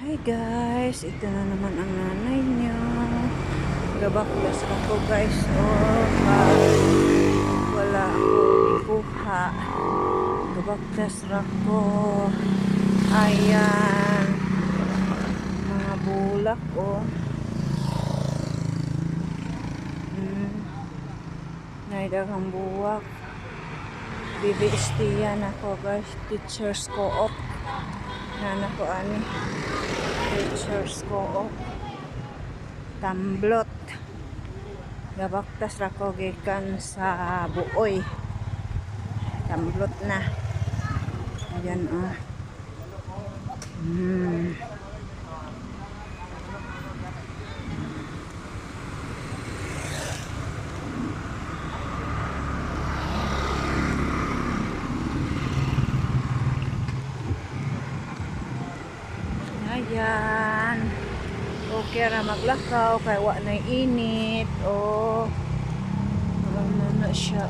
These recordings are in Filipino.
Hi guys, ito na naman ang nanay niyo. Gabaklas ako guys. Wala ako ikuha. Gabaklas ako. Ayan. Mga bulak Naidagang buwak. BBST-yan ako guys. Teachers Co-op. Nana ko ani. Teachers Co-op. Tamblot. Gabaktas rako gikan sa buoy. Tamblot na. Ayan Ayan. Okay ra maglakaw kay wa na init. Ano na siya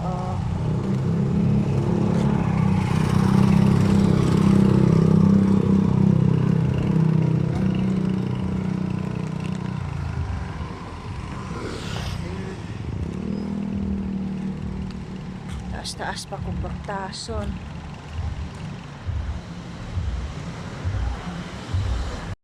Taas-taas pa kong baktason.